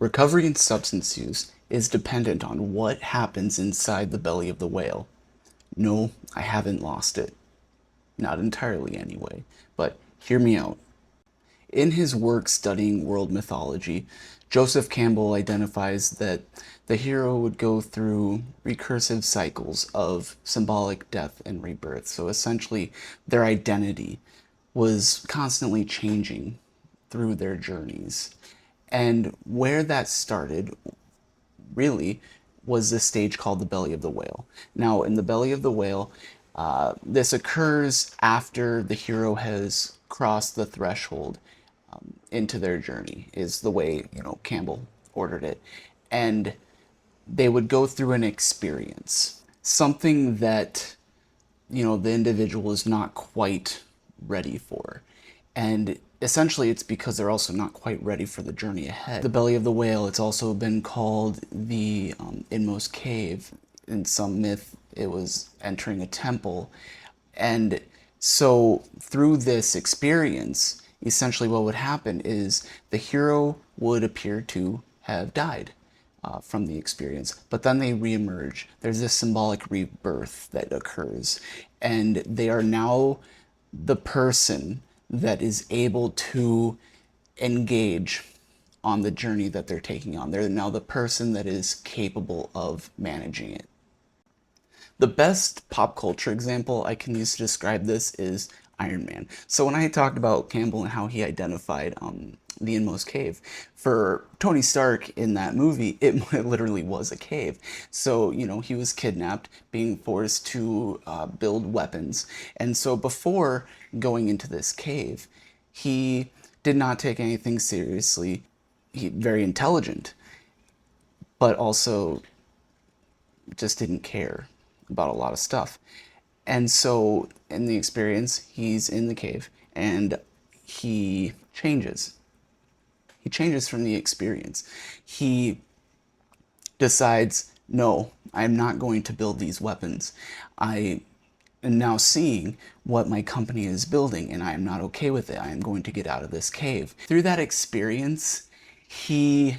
Recovery in substance use is dependent on what happens inside the belly of the whale. No, I haven't lost it. Not entirely, anyway. But hear me out. In his work studying world mythology, Joseph Campbell identifies that the hero would go through recursive cycles of symbolic death and rebirth. So essentially, their identity was constantly changing through their journeys. And where that started really was this stage called the belly of the whale. Now, in the belly of the whale, this occurs after the hero has crossed the threshold into their journey, is the way Campbell ordered it, and they would go through an experience, something that the individual is not quite ready for. And essentially, it's because they're also not quite ready for the journey ahead. The belly of the whale, it's also been called the inmost cave. In some myth, it was entering a temple. And so, through this experience, essentially what would happen is the hero would appear to have died from the experience, but then they reemerge. There's this symbolic rebirth that occurs, and they are now the person that is able to engage on the journey that they're taking on. They're now the person that is capable of managing it. The best pop culture example I can use to describe this is Iron Man. So when I talked about Campbell and how he identified the inmost cave, for Tony Stark in that movie, it literally was a cave. So, he was kidnapped, being forced to build weapons. And so before going into this cave, he did not take anything seriously. Very intelligent, but also just didn't care about a lot of stuff. And so in the experience, he's in the cave and he changes. He changes from the experience. He decides, no, I'm not going to build these weapons. I am now seeing what my company is building and I am not okay with it. I am going to get out of this cave. Through that experience, he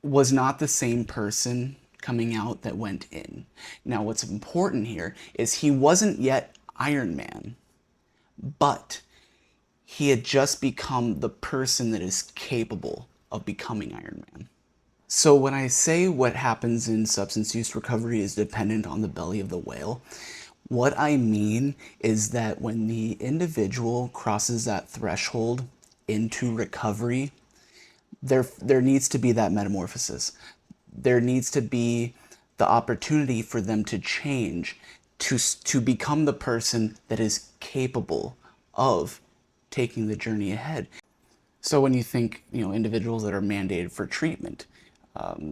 was not the same person coming out that went in. Now, what's important here is he wasn't yet Iron Man, but he had just become the person that is capable of becoming Iron Man. So when I say what happens in substance use recovery is dependent on the belly of the whale, what I mean is that when the individual crosses that threshold into recovery, there needs to be that metamorphosis. There needs to be the opportunity for them to change, to become the person that is capable of taking the journey ahead. So when you think, individuals that are mandated for treatment,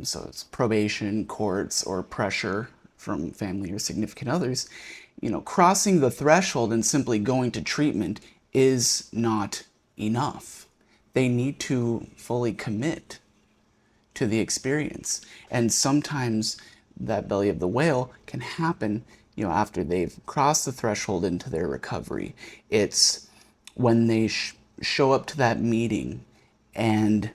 so it's probation, courts, or pressure from family or significant others, crossing the threshold and simply going to treatment is not enough. They need to fully commit to the experience. And sometimes that belly of the whale can happen, after they've crossed the threshold into their recovery. It's when they show up to that meeting and,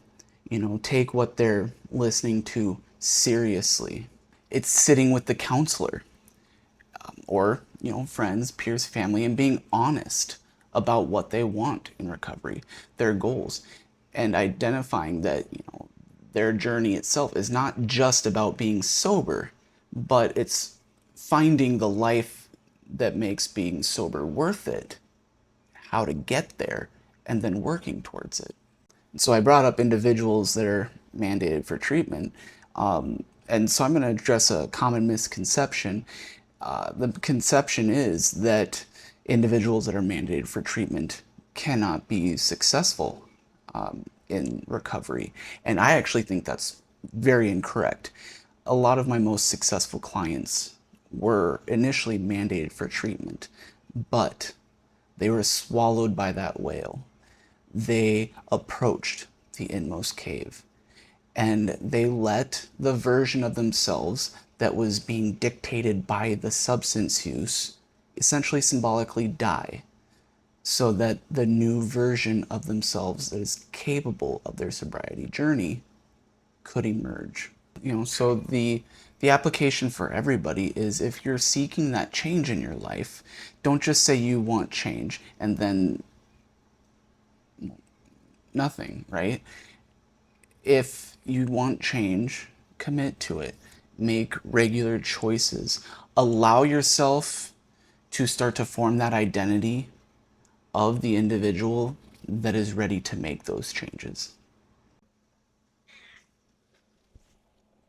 take what they're listening to seriously. It's sitting with the counselor or, friends, peers, family, and being honest about what they want in recovery, their goals, and identifying that, their journey itself is not just about being sober, but it's finding the life that makes being sober worth it, how to get there, and then working towards it. So I brought up individuals that are mandated for treatment. And so I'm going to address a common misconception. The conception is that individuals that are mandated for treatment cannot be successful in recovery. And I actually think that's very incorrect. A lot of my most successful clients were initially mandated for treatment, but they were swallowed by that whale. They approached the inmost cave and they let the version of themselves that was being dictated by the substance use essentially symbolically die. so that the new version of themselves that is capable of their sobriety journey could emerge. So the application for everybody is, if you're seeking that change in your life, don't just say you want change and then nothing, right? If you want change, commit to it. Make regular choices. Allow yourself to start to form that identity of the individual that is ready to make those changes.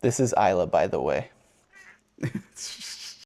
This is Isla, by the way.